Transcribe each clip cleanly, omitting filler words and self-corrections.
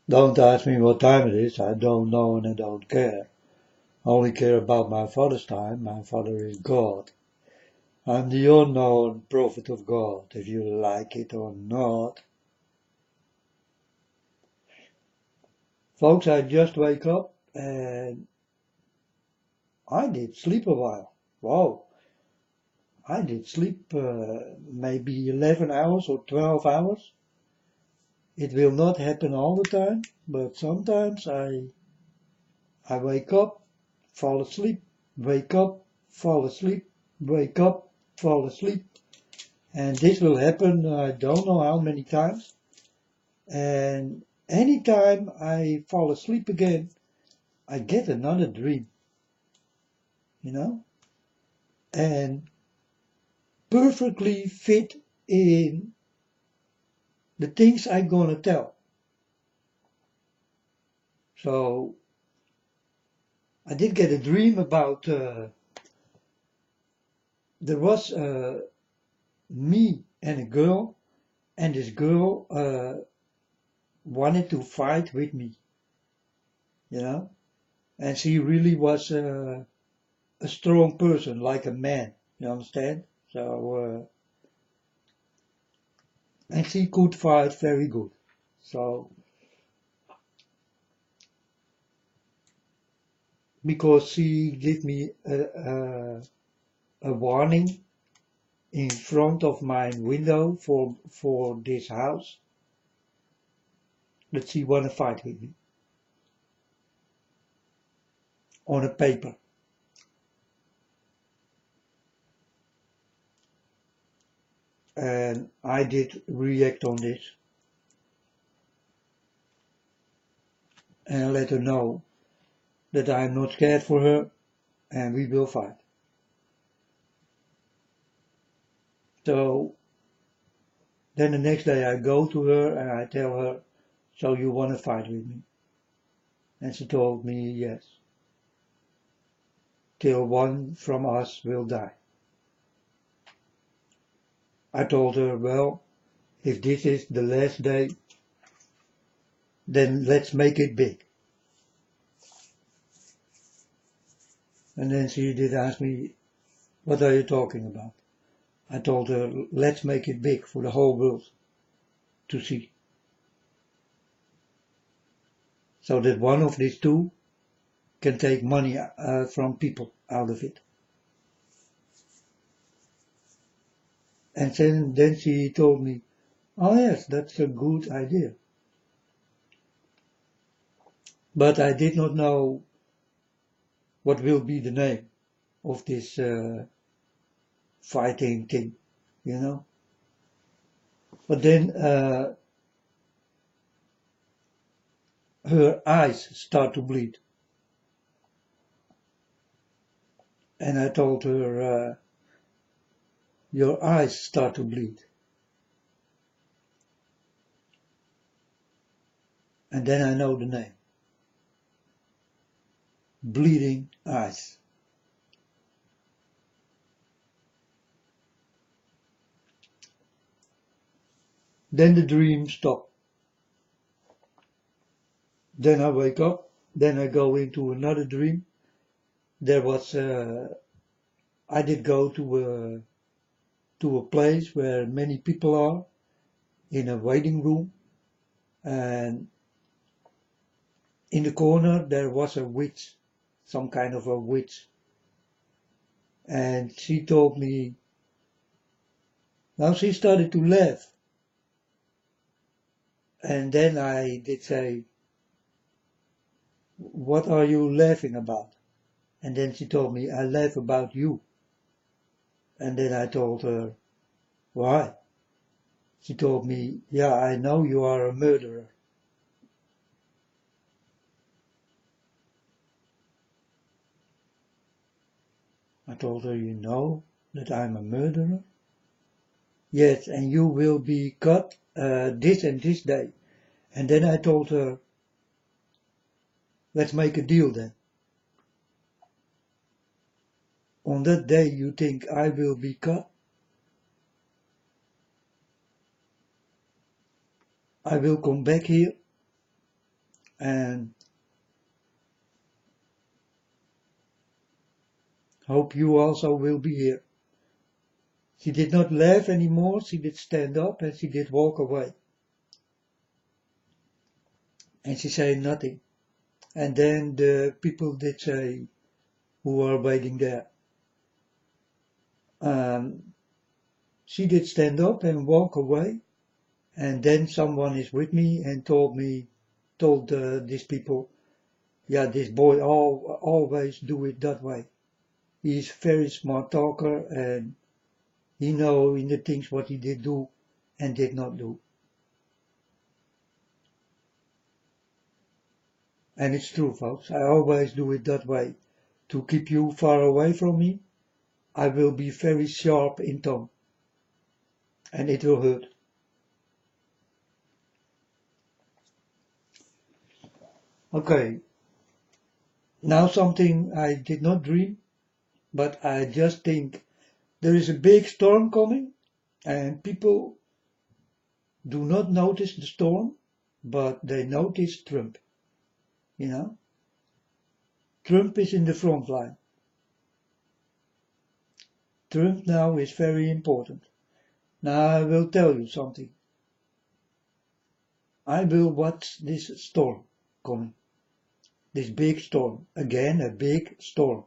Don't ask me what time it is. I don't know and I don't care. I only care about my Father's time. My Father is God. I'm the unknown prophet of God, if you like it or not. Folks, I just wake up and I did sleep a while. Wow, I did sleep maybe 11 hours or 12 hours. It will not happen all the time, but sometimes I wake up, fall asleep, wake up, fall asleep, wake up, fall asleep. And this will happen, I don't know how many times. And anytime I fall asleep again, I get another dream, you know, and perfectly fit in the things I'm gonna tell. So I did get a dream about, there was me and a girl, and this girl wanted to fight with me, you know, and she really was a strong person, like a man, you understand? So, and she could fight very good. So, because she gave me a warning in front of my window for this house that she wanna fight with me on a paper. And I did react on this and let her know that I'm not scared for her and we will fight. So then the next day I go to her and I tell her, so you want to fight with me? And she told me yes, till one from us will die. I told her, well, if this is the last day, then let's make it big. And then she did ask me, what are you talking about? I told her, let's make it big for the whole world to see. So that one of these two can take money from people out of it. And then she told me, oh yes, that's a good idea. But I did not know what will be the name of this fighting thing, you know. But then her eyes start to bleed. And I told her, your eyes start to bleed. And then I know the name. Bleeding eyes. Then the dream stopped. Then I wake up. Then I go into another dream. There was, I did go to a place where many people are in a waiting room. And in the corner there was a witch, some kind of a witch. And she told me, now she started to laugh. And then I did say, what are you laughing about? And then she told me, I laugh about you. And then I told her, why? She told me, yeah, I know you are a murderer. I told her, you know that I'm a murderer? Yes, and you will be caught this and this day. And then I told her, let's make a deal then. On that day you think I will be caught? I will come back here and hope you also will be here. She did not laugh anymore, she did stand up and she did walk away. And she said nothing. And then the people did say, who were waiting there, she did stand up and walk away. And then someone is with me and told these people, yeah, this boy always do it that way. He's very smart talker and he know in the things what he did do and did not do. And it's true, folks. I always do it that way. To keep you far away from me, I will be very sharp in tongue. And it will hurt. Okay. Now something I did not dream, but I just think there is a big storm coming and people do not notice the storm, but they notice Trump. You know? Trump is in the front line. Trump now is very important. Now I will tell you something. I will watch this storm coming. This big storm. Again, a big storm.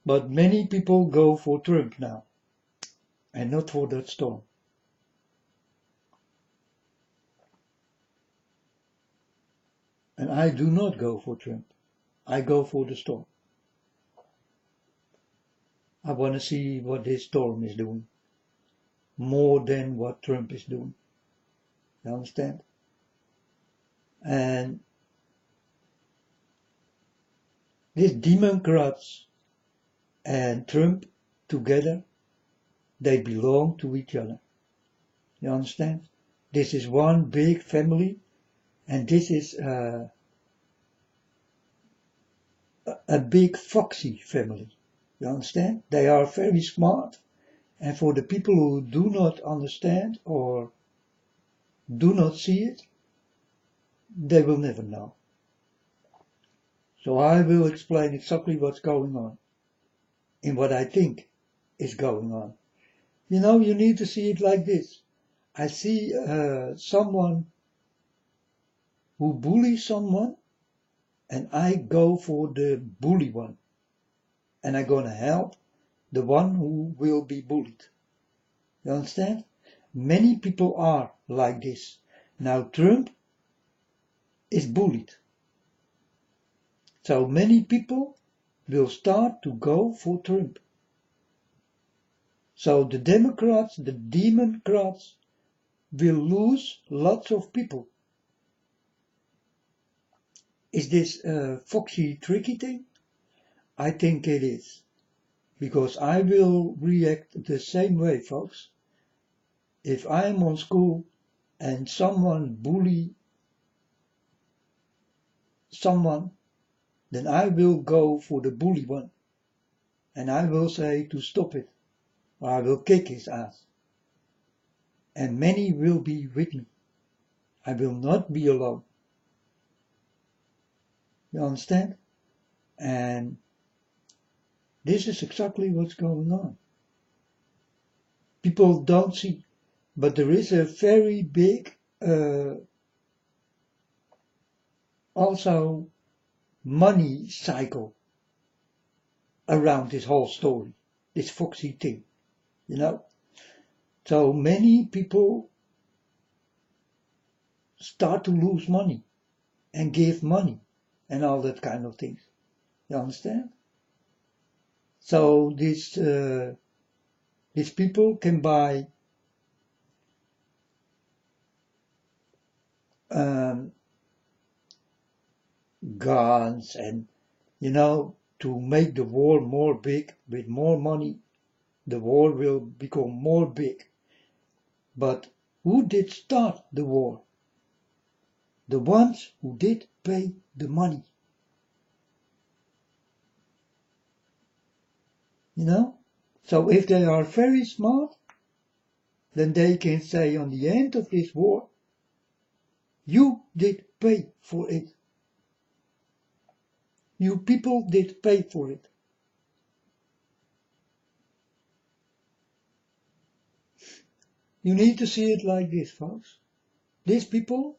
But many people go for Trump now. And not for that storm. And I do not go for Trump. I go for the storm. I want to see what this storm is doing. More than what Trump is doing. You understand? And these Democrats and Trump together, they belong to each other. You understand? This is one big family, and this is a big foxy family. You understand? They are very smart, and for the people who do not understand or do not see it, they will never know. So I will explain exactly what's going on, in what I think is going on. You know, you need to see it like this. I see someone who bullies someone, and I go for the bully one. And I'm gonna help the one who will be bullied. You understand? Many people are like this. Now Trump is bullied. So many people will start to go for Trump. So the Democrats will lose lots of people. Is this a foxy, tricky thing? I think it is. Because I will react the same way, folks. If I am on school and someone bully someone, then I will go for the bully one. And I will say to stop it. Or I will kick his ass. And many will be with me. I will not be alone. You understand? And this is exactly what's going on. People don't see, but there is a very big, also money cycle around this whole story, this foxy thing, you know. So many people start to lose money and give money and all that kind of things. You understand? So these people can buy guns and, you know, to make the war more big with more money, the war will become more big. But who did start the war? The ones who did pay the money. You know? So if they are very smart, then they can say on the end of this war, you did pay for it. You people did pay for it. You need to see it like this, folks. These people,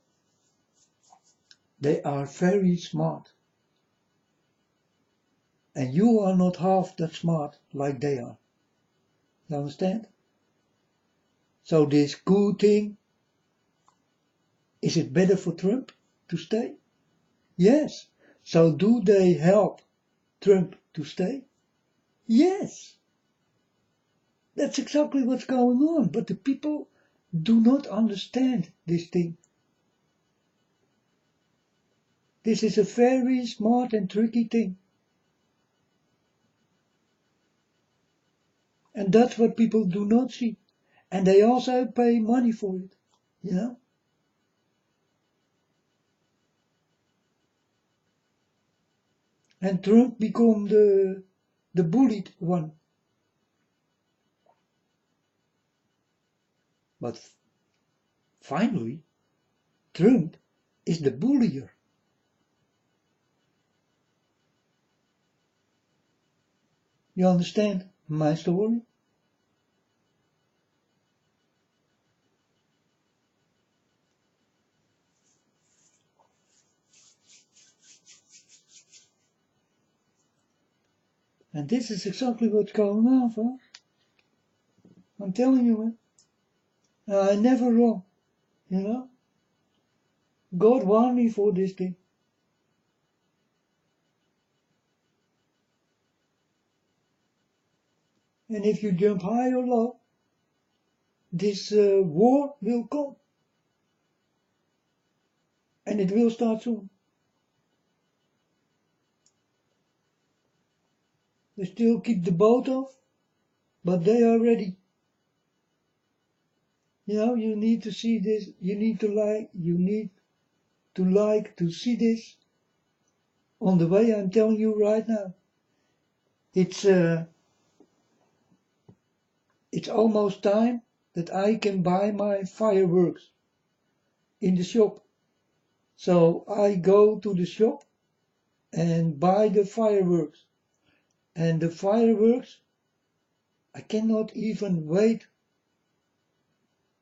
they are very smart. And you are not half that smart like they are. You understand? So this coup thing, is it better for Trump to stay? Yes. So do they help Trump to stay? Yes. That's exactly what's going on. But the people do not understand this thing. This is a very smart and tricky thing. And that's what people do not see. And they also pay money for it, you know. And Trump become the bullied one. But finally, Trump is the bullier. You understand my story? And this is exactly what's going on, folks. I'm telling you, man. I'm never wrong, you know. God warned me for this thing. And if you jump high or low, this war will come. And it will start soon. They still keep the boat off, but they are ready. You know, you need to see this, you need to to see this on the way I'm telling you right now. It's almost time that I can buy my fireworks in the shop. So I go to the shop and buy the fireworks. And the fireworks, I cannot even wait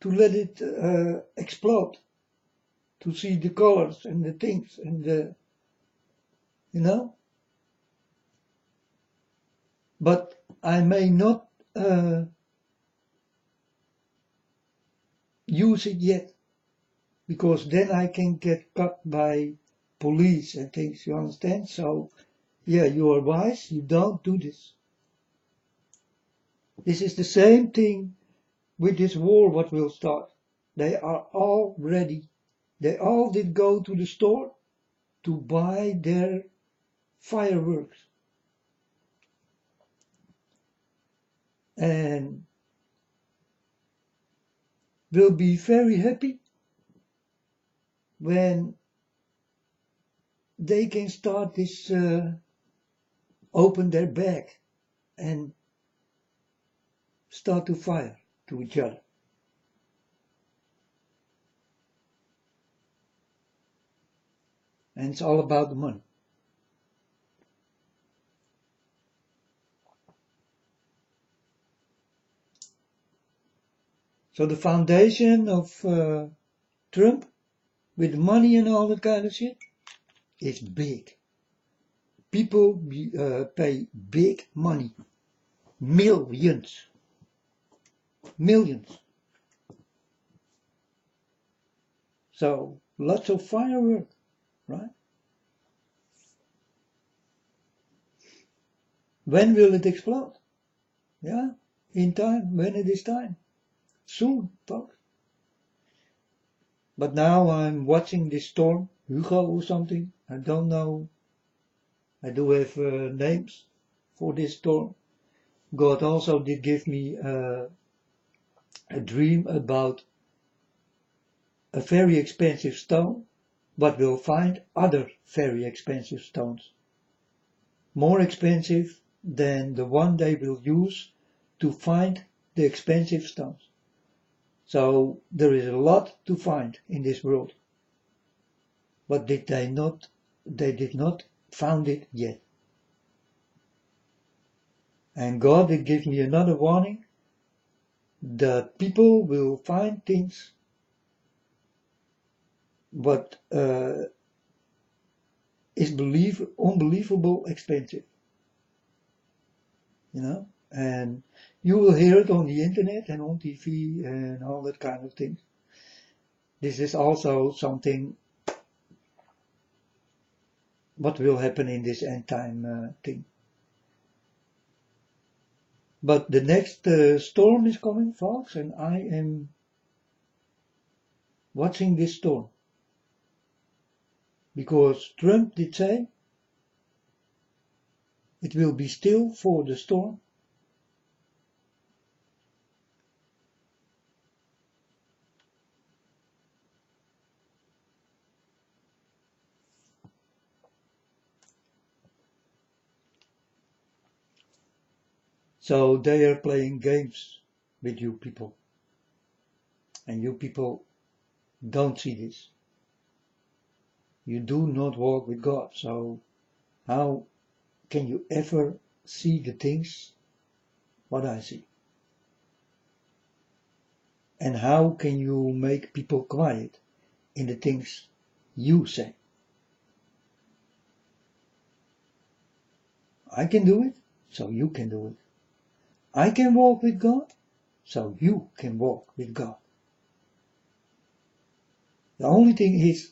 to let it explode, to see the colors and the things and the, you know. But I may not use it yet, because then I can get caught by police and things, you understand? So, yeah, you are wise, you don't do this. This is the same thing with this war what will start. They are all ready. They all did go to the store to buy their fireworks. And will be very happy when they can start this, open their bag and start to fire to each other. And it's all about the money. So the foundation of Trump, with money and all that kind of shit, is big. People pay big money. Millions. Millions. So lots of fireworks, right? When will it explode? Yeah, in time, when it is time. Soon, folks. But now I'm watching this storm, Hugo or something. I don't know. I do have names for this storm. God also did give me a dream about a very expensive stone, but will find other very expensive stones. More expensive than the one they will use to find the expensive stones. So there is a lot to find in this world. But they did not found it yet. And God did give me another warning that people will find things what is unbelievable expensive. You know, and you will hear it on the internet and on TV and all that kind of things. This is also something what will happen in this end time thing. But the next storm is coming, folks, and I am watching this storm. Because Trump did say it will be still for the storm. So they are playing games with you people. And you people don't see this. You do not walk with God. So how can you ever see the things what I see? And how can you make people quiet in the things you say? I can do it, so you can do it. I can walk with God, so you can walk with God. The only thing is,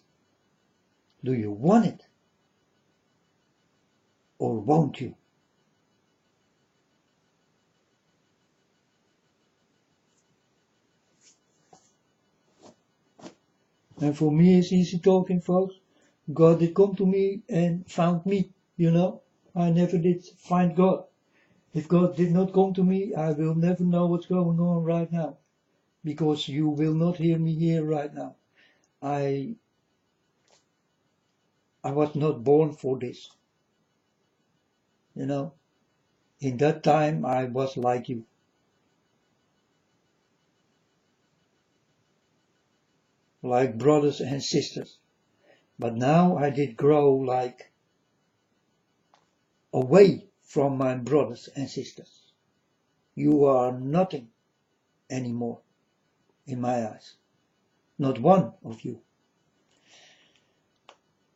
do you want it? Or won't you? And for me it's easy talking, folks. God did come to me and found me, you know. I never did find God. If God did not come to me, I will never know what's going on right now. Because you will not hear me here right now. I was not born for this. You know, in that time I was like you. Like brothers and sisters. But now I did grow like away from my brothers and sisters. You are nothing anymore in my eyes. Not one of you.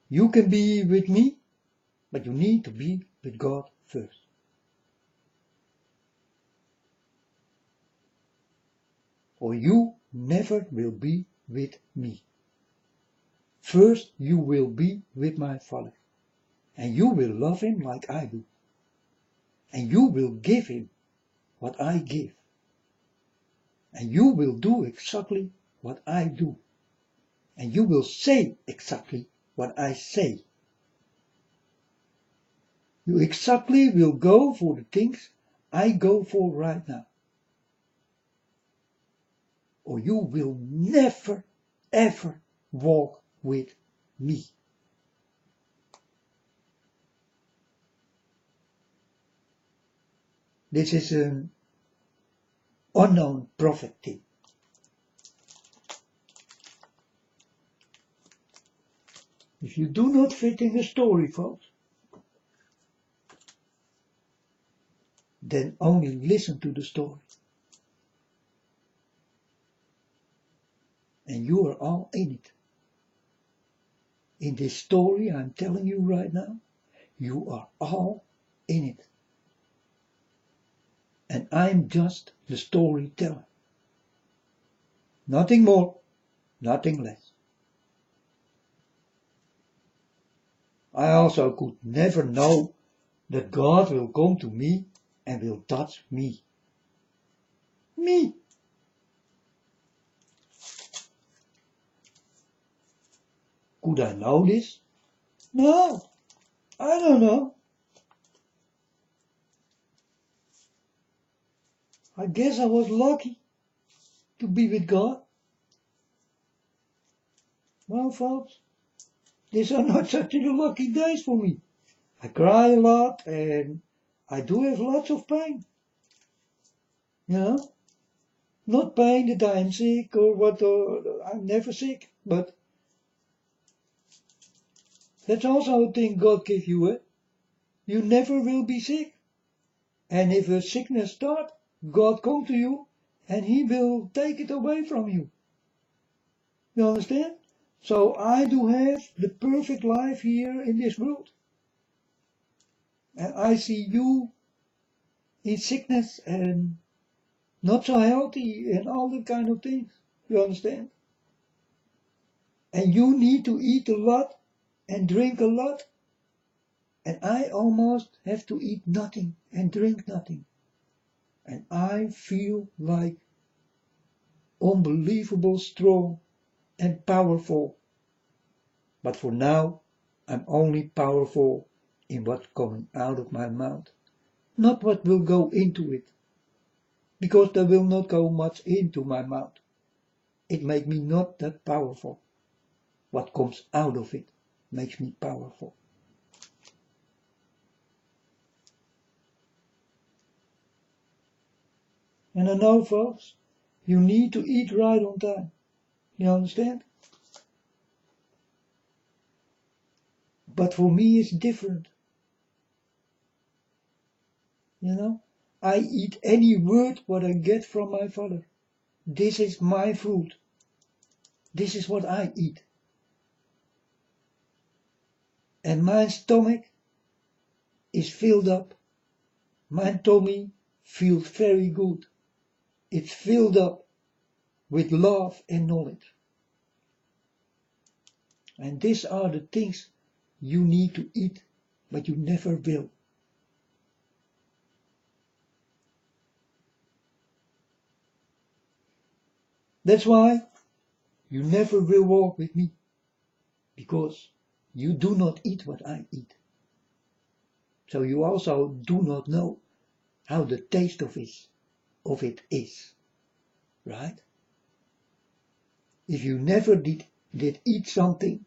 You can be with me, but you need to be with God first. Or you never will be with me. First you will be with my Father. And you will love him like I do. And you will give him what I give. And you will do exactly what I do. And you will say exactly what I say. You exactly will go for the things I go for right now. Or you will never, ever walk with me. This is an unknown prophecy. If you do not fit in the story, folks, then only listen to the story. And you are all in it. In this story I'm telling you right now, you are all in it. And I'm just the storyteller. Nothing more, nothing less. I also could never know that God will come to me and will touch me. Me! Could I know this? No, I don't know. I guess I was lucky to be with God. Well, folks, these are not such lucky days for me. I cry a lot and I do have lots of pain. You know, not pain that I am sick or what, or I'm never sick, but that's also a thing God gives you. Eh? You never will be sick. And if a sickness starts, God come to you and He will take it away from you. You understand? So I do have the perfect life here in this world. And I see you in sickness and not so healthy and all that kind of things. You understand? And you need to eat a lot and drink a lot. And I almost have to eat nothing and drink nothing. And I feel like unbelievable strong and powerful. But for now, I'm only powerful in what's coming out of my mouth, not what will go into it. Because there will not go much into my mouth. It makes me not that powerful. What comes out of it makes me powerful. And I know, folks, you need to eat right on time. You understand? But for me, it's different. You know? I eat any word what I get from my Father. This is my food. This is what I eat. And my stomach is filled up. My tummy feels very good. It's filled up with love and knowledge. And these are the things you need to eat, but you never will. That's why you never will walk with me, because you do not eat what I eat. So you also do not know how the taste of it is, right? If you never did eat something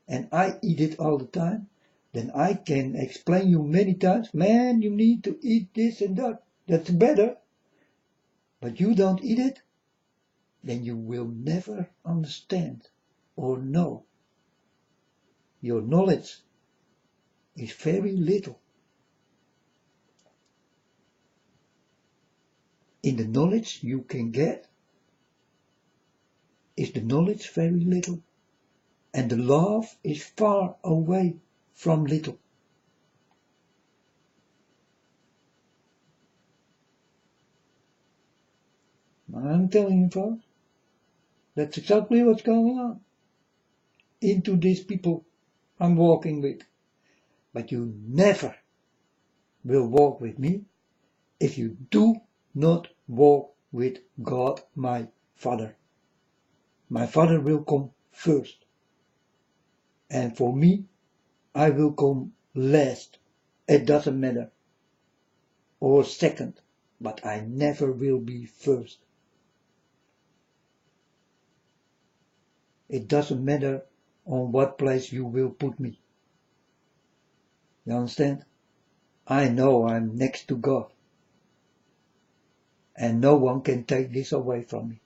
and I eat it all the time, then I can explain you many times, man, you need to eat this and that. That's better. But you don't eat it, then you will never understand or know. Your knowledge is very little. In the knowledge you can get is the knowledge very little, and the love is far away from little. I'm telling you, folks, that's exactly what's going on into these people I'm walking with. But you never will walk with me if you do not walk with God, my Father. My Father will come first. And for me, I will come last. It doesn't matter. Or second. But I never will be first. It doesn't matter on what place you will put me. You understand? I know I'm next to God. And no one can take this away from me.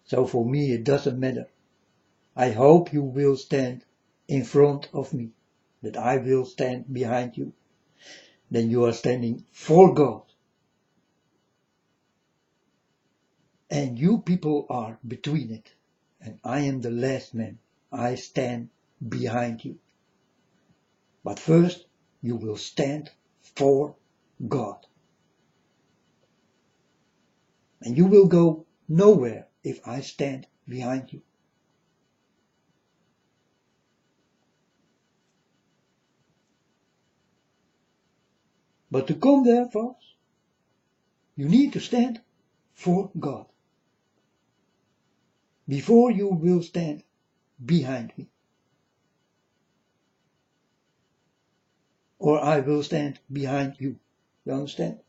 So for me it doesn't matter. I hope you will stand in front of me, that I will stand behind you. Then you are standing for God. And you people are between it. And I am the last man. I stand behind you. But first you will stand for God. And you will go nowhere if I stand behind you. But to come there, folks, you need to stand for God. Before you will stand behind me. Or I will stand behind you. You understand?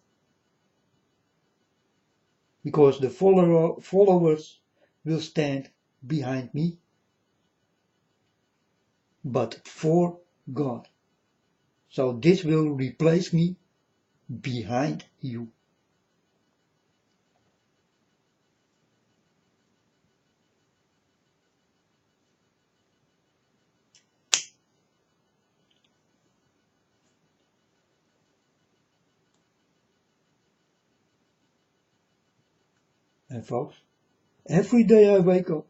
Because the followers will stand behind me, but for God. So this will replace me behind you. And folks, every day I wake up,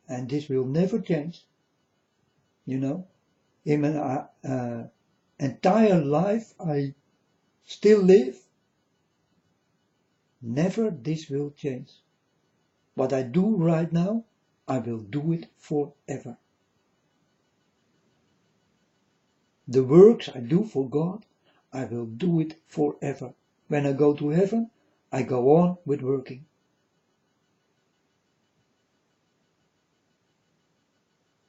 and this will never change, you know, in my entire life I still live, never this will change. What I do right now, I will do it forever. The works I do for God, I will do it forever. When I go to heaven, I go on with working.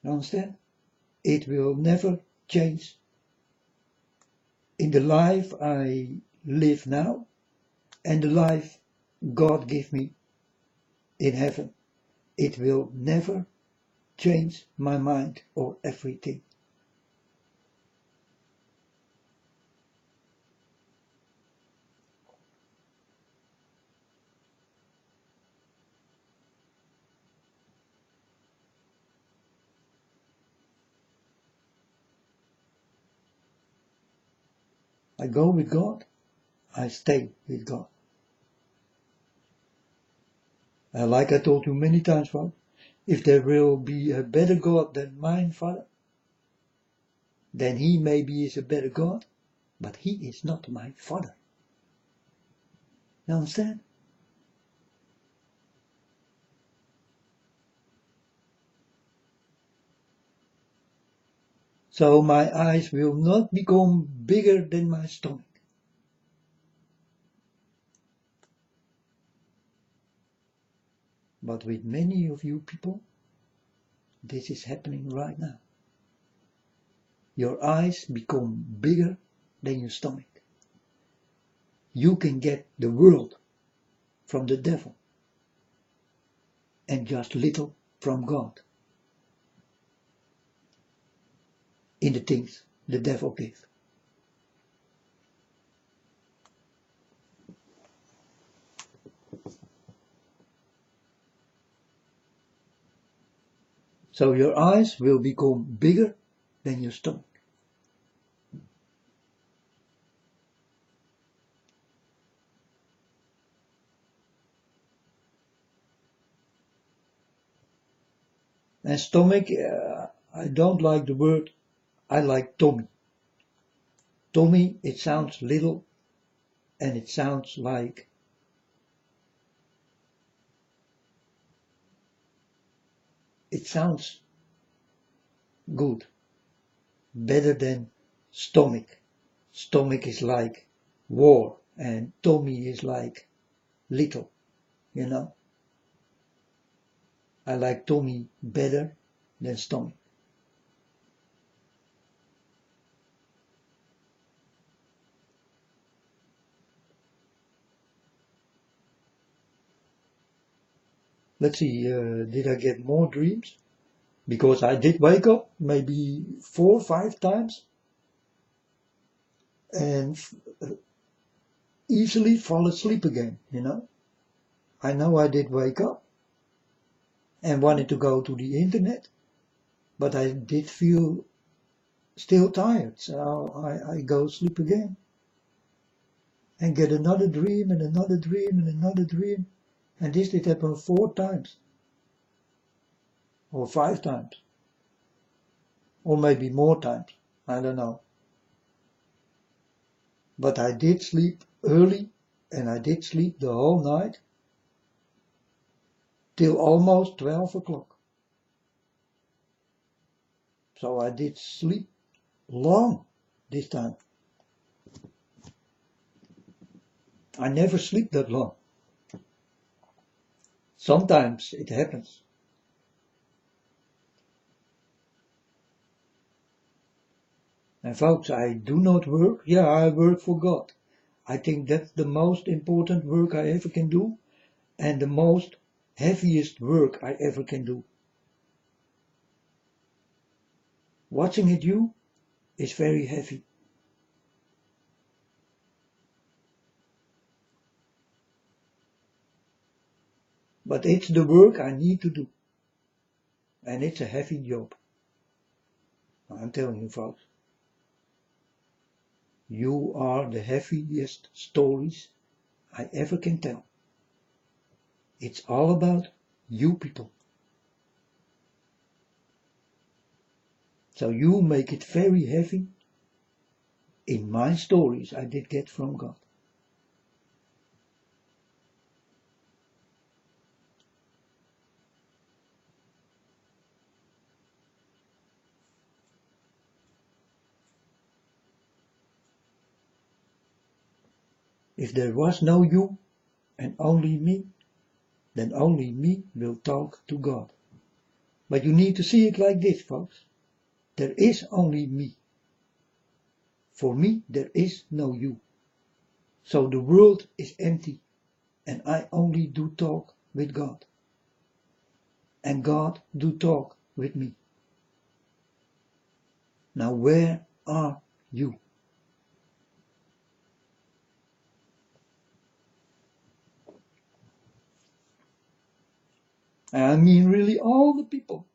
You understand? It will never change. In the life I live now, and the life God gave me in heaven, it will never change my mind or everything. I go with God, I stay with God. Like I told you many times, Father, if there will be a better God than mine, Father, then he maybe is a better God, but he is not my Father. You understand? So my eyes will not become bigger than my stomach. But with many of you people, this is happening right now. Your eyes become bigger than your stomach. You can get the world from the devil and just little from God in the things the devil gives. So your eyes will become bigger than your stomach. And stomach, I don't like the word, I like tummy. Tummy, it sounds little and it sounds like it sounds good, better than stomach. Stomach is like war and tummy is like little, you know. I like tummy better than stomach. Let's see, did I get more dreams? Because I did wake up maybe 4 or 5 times and easily fall asleep again, you know. I know I did wake up and wanted to go to the internet, but I did feel still tired, so I go sleep again and get another dream and another dream and another dream, and this did happen 4 times or 5 times or maybe more times, I don't know. But I did sleep early and I did sleep the whole night till almost 12 o'clock. So I did sleep long this time. I never sleep that long. Sometimes it happens. And folks, I do not work. Yeah, I work for God. I think that's the most important work I ever can do and the most heaviest work I ever can do. Watching it you is very heavy. But it's the work I need to do. And it's a heavy job. I'm telling you, folks. You are the heaviest stories I ever can tell. It's all about you people. So you make it very heavy in my stories I did get from God. If there was no you and only me, then only me will talk to God. But you need to see it like this, folks. There is only me. For me, there is no you. So the world is empty, and I only do talk with God. And God do talk with me. Now where are you? I mean really all the people.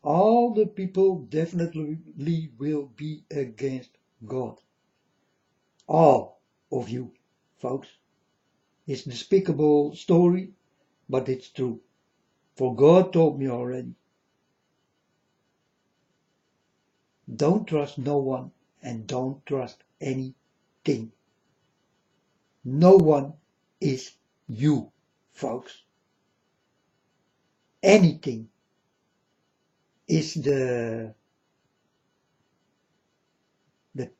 All the people definitely will be against God. All of you, folks. It's a despicable story, but it's true. For God told me already. Don't trust no one and don't trust anything. No one is you, folks. Anything is the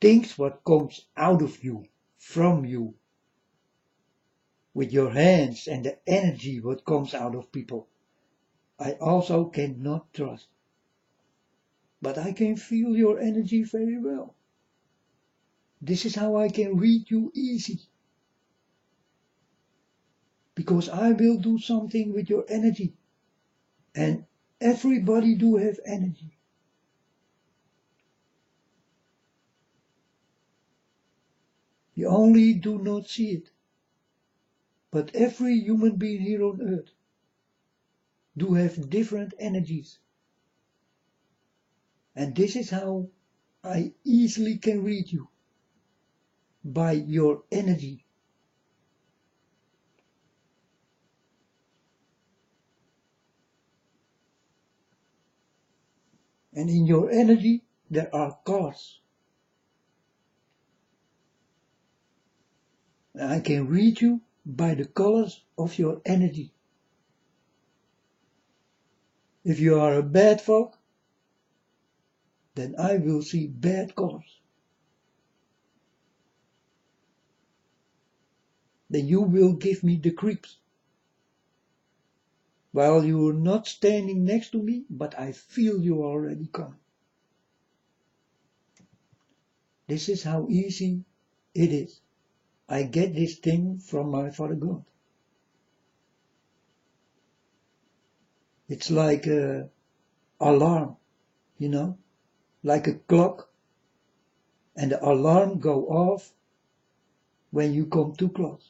things what comes out of you, from you, with your hands and the energy what comes out of people. I also cannot trust. But I can feel your energy very well. This is how I can read you easy. Because I will do something with your energy. And everybody do have energy. You only do not see it. But every human being here on earth do have different energies. And this is how I easily can read you. By your energy. And in your energy there are colors. And I can read you by the colors of your energy. If you are a bad folk, then I will see bad colors. Then you will give me the creeps. While you are not standing next to me, but I feel you already coming. This is how easy it is. I get this thing from my Father God. It's like an alarm, you know, like a clock. And the alarm go off when you come too close.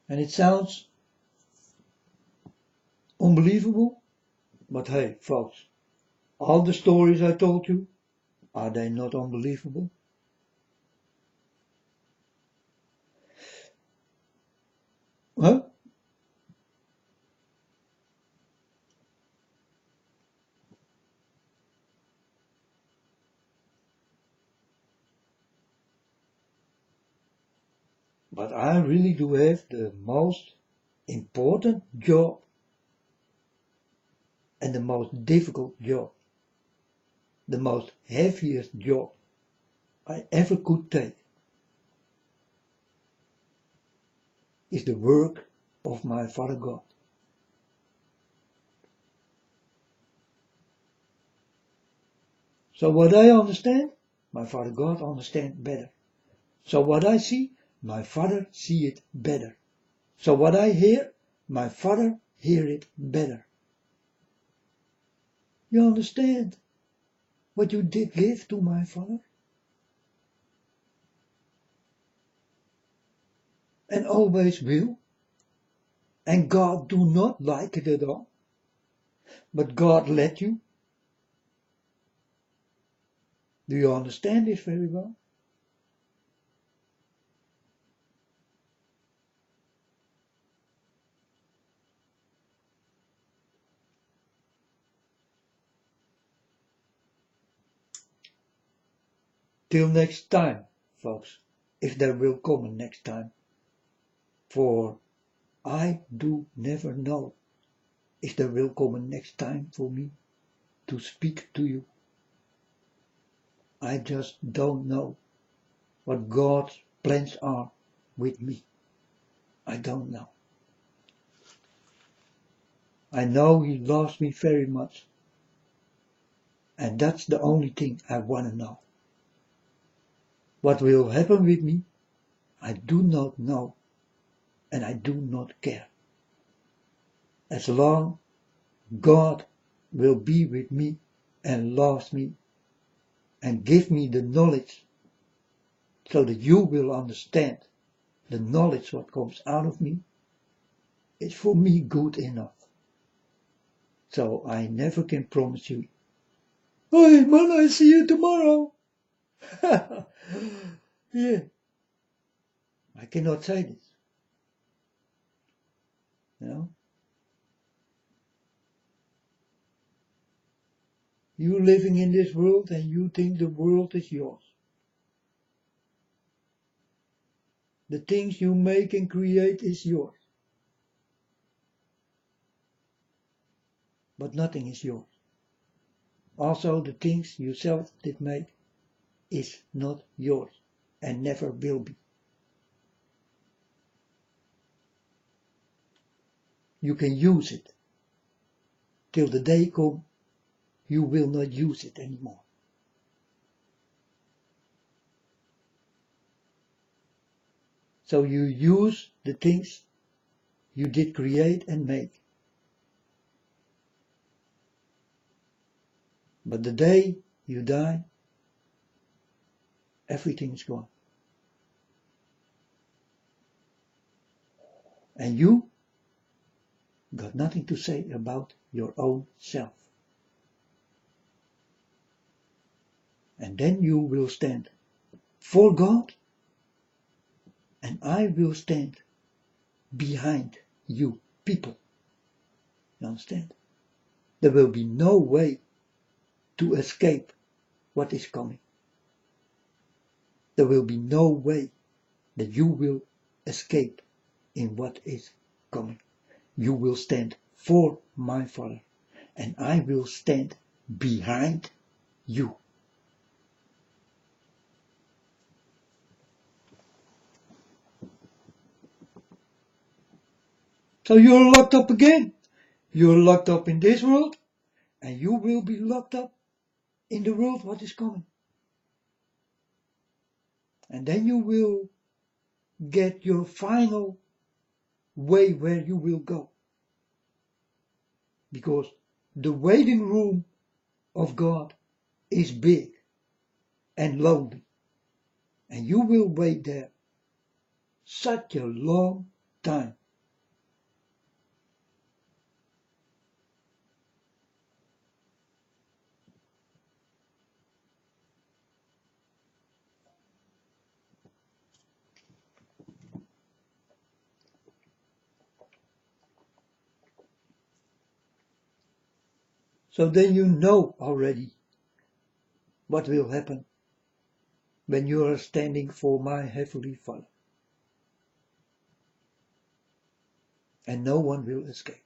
And it sounds unbelievable, but hey, folks, all the stories I told you, are they not unbelievable? Huh? But I really do have the most important job and the most difficult job. The most heaviest job I ever could take is the work of my Father God. So what I understand, my Father God understands better. So what I see, my Father see it better. So what I hear, my Father hear it better. You understand what you did give to my Father? And always will. And God do not like it at all. But God let you. Do you understand this very well? Till next time, folks, if there will come a next time. For I do never know if there will come a next time for me to speak to you. I just don't know what God's plans are with me. I don't know. I know He loves me very much. And that's the only thing I want to know. What will happen with me, I do not know. And I do not care. As long God will be with me and loves me and give me the knowledge so that you will understand the knowledge what comes out of me, is for me good enough. So I never can promise you, "Hey man, I see you tomorrow." Yeah, I cannot say this. You know? You living in this world and you think the world is yours. The things you make and create is yours. But nothing is yours. Also the things you self did make is not yours and never will be. You can use it. Till the day comes, you will not use it anymore. So you use the things you did create and make. But the day you die, everything is gone. And you got nothing to say about your own self. And then you will stand for God, and I will stand behind you people. You understand? There will be no way to escape what is coming. There will be no way that you will escape in what is coming. You will stand for my Father, and I will stand behind you. So you're locked up again. You're locked up in this world, and you will be locked up in the world what is coming. And then you will get your final way where you will go. Because the waiting room of God is big and lonely. And you will wait there such a long time. So then you know already what will happen when you are standing for my Heavenly Father. And no one will escape.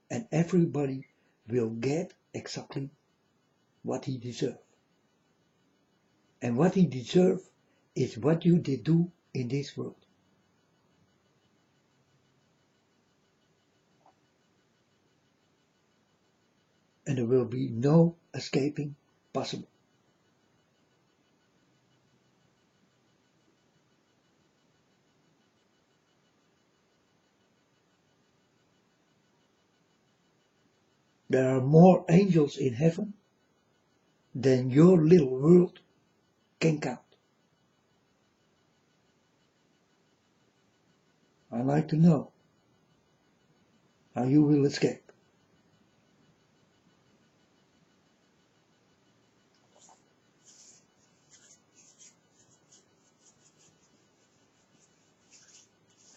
And everybody will get exactly what he deserves. And what he deserves is what you did do in this world. And there will be no escaping possible. there are more angels in heaven than your little world can count. I'd like to know how you will escape.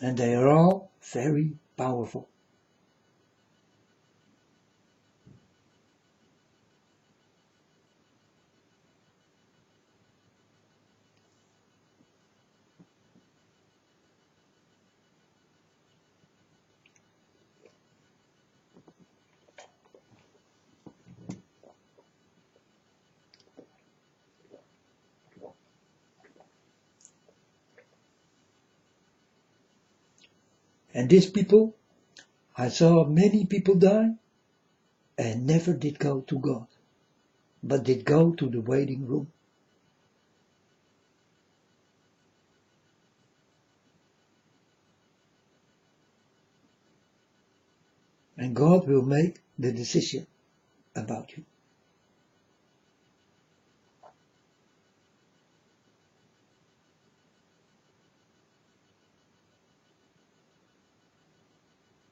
And they are all very powerful. And these people, I saw many people die and never did go to God, but did go to the waiting room. And God will make the decision about you.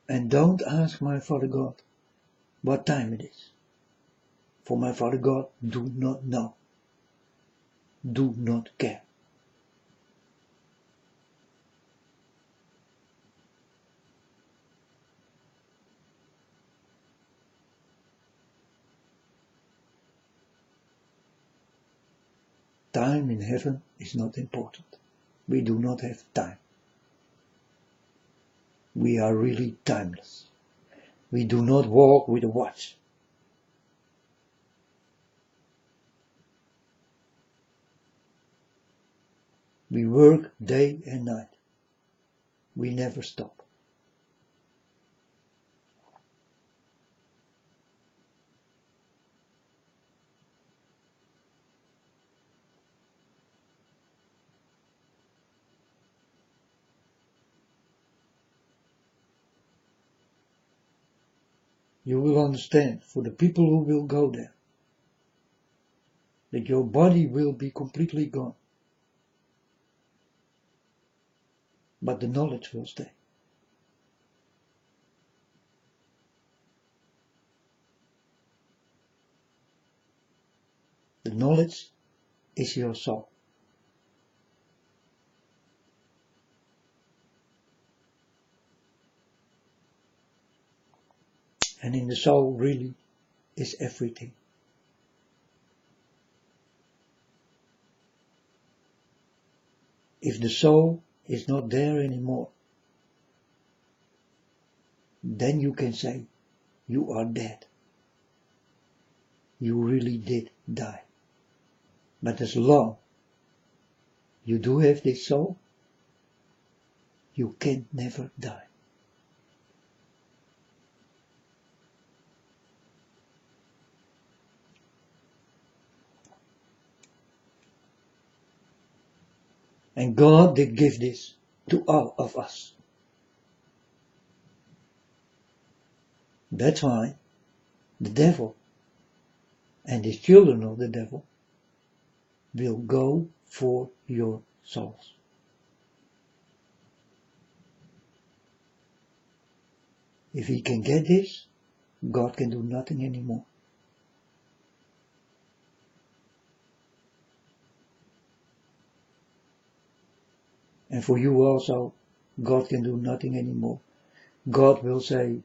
And don't ask my Father God what time it is. For my Father God do not know, do not care. Time in heaven is not important. We do not have time. We are really timeless. We do not walk with a watch. We work day and night. We never stop. You will understand, for the people who will go there, that your body will be completely gone, but the knowledge will stay. The knowledge is your soul. And in the soul really is everything. If the soul is not there anymore, then you can say you are dead. You really did die. But as long you do have this soul, you can never die. And God did give this to all of us. That's why the devil and his children of the devil will go for your souls. If he can get this, God can do nothing anymore. And for you also, God can do nothing anymore. God will say,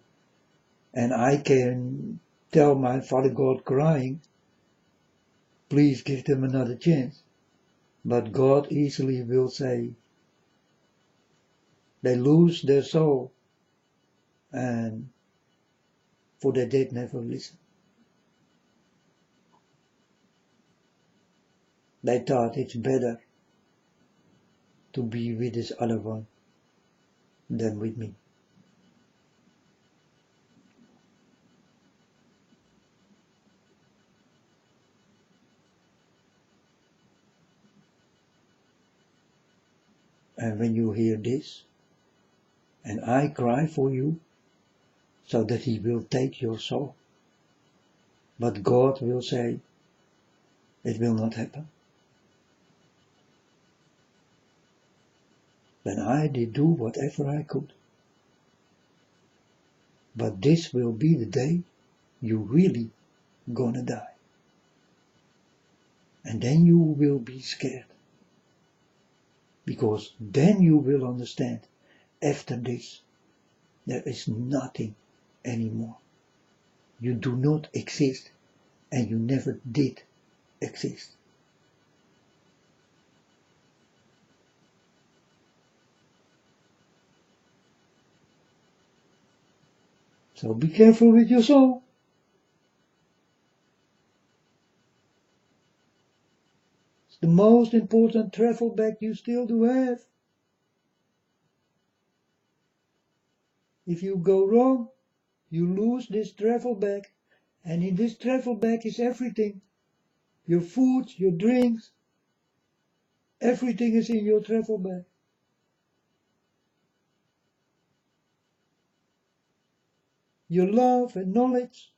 and I can tell my Father God crying, please give them another chance. But God easily will say, they lose their soul, and for that they never listen. They thought it's better to be with this other one than with me. And when you hear this, and I cry for you, so that he will take your soul, But God will say, it will not happen. Then I did do whatever I could. But this will be the day you really gonna die. And then you will be scared. Because then you will understand, after this, there is nothing anymore. You do not exist, and you never did exist. So be careful with your soul. It's the most important travel bag you still do have. If you go wrong, you lose this travel bag. And in this travel bag is everything. Your food, your drinks, everything is in your travel bag. Your love and knowledge.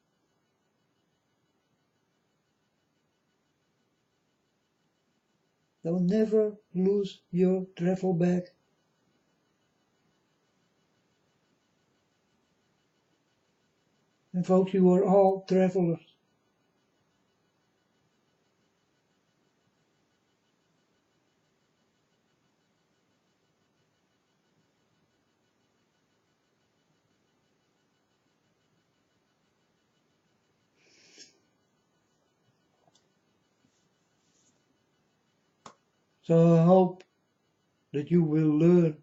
Don't never lose your travel bag. And folks, you are all travelers. So I hope that you will learn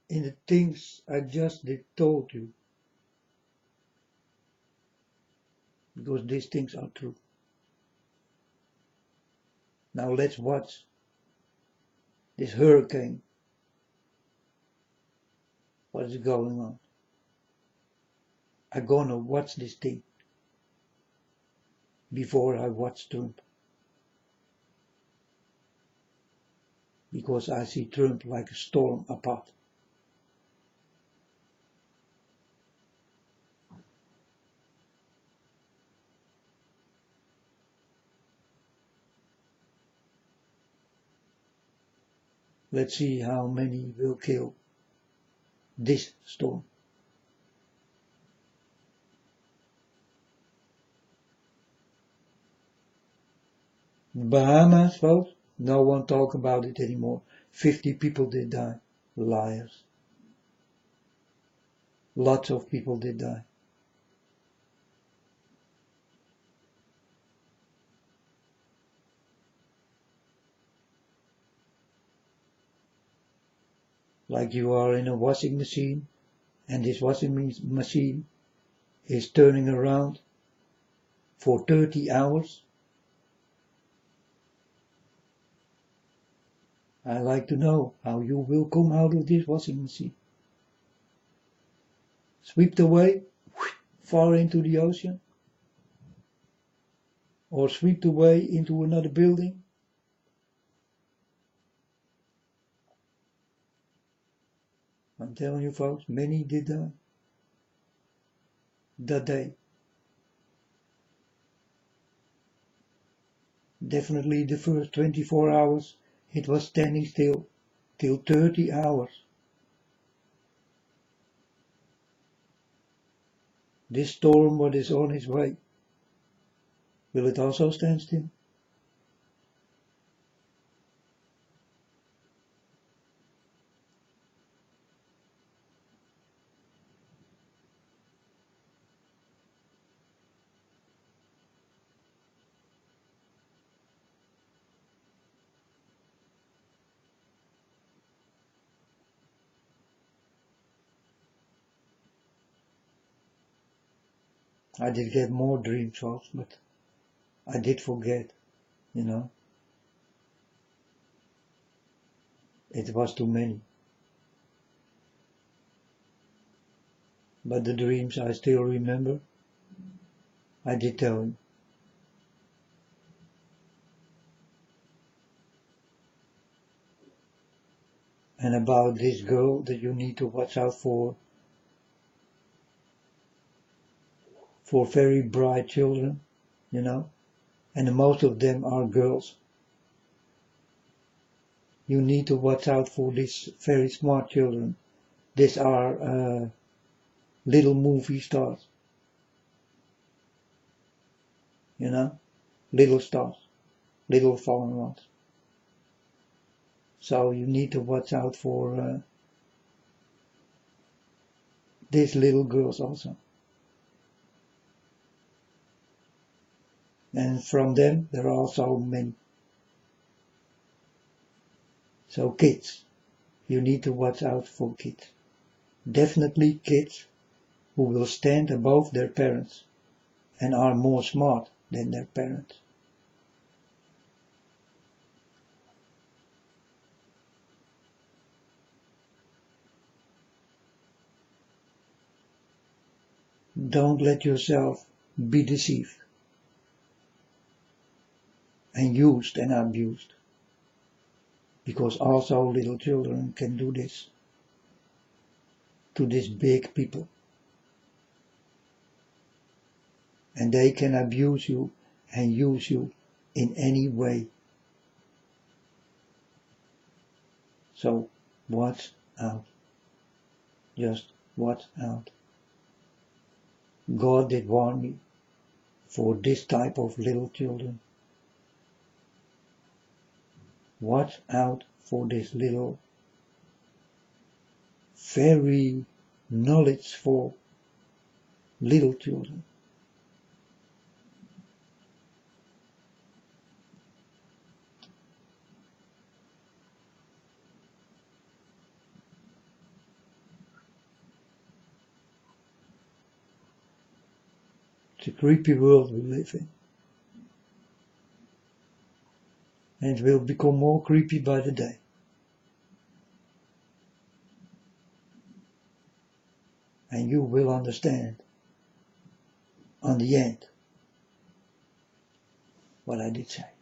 in the things I just told you. Because these things are true. Now let's watch this hurricane. What is going on? I'm gonna watch this thing before I watch Trump. Because I see Trump like a storm apart. Let's see how many will kill this storm. Bahamas, folks, no one talk about it anymore. 50 people did die. Liars. Lots of people did die. Like you are in a washing machine, and this washing machine is turning around for 30 hours. I like to know how you will come out of this washing machine. Swept away far into the ocean, or swept away into another building. I'm telling you folks, many did die that day. Definitely the first 24 hours it was standing still, till 30 hours. This storm what is on its way, will it also stand still? I did get more dreams, folks, but I did forget, you know. It was too many. But the dreams I still remember. I did tell you. And about this girl that you need to watch out for very bright children. you know, and most of them are girls. You need to watch out for these very smart children. These are little movie stars, you know, little stars, little foreign ones. So you need to watch out for these little girls also. And from them there are also many. So kids, you need to watch out for kids. Definitely kids who will stand above their parents and are more smart than their parents. Don't let yourself be deceived and used and abused, because also little children can do this to these big people, and they can abuse you and use you in any way. So watch out. Just watch out. God did warn me for this type of little children. Watch out for this little, very knowledgeful little children. It's a creepy world we live in. And it will become more creepy by the day. And you will understand on the end what I did say.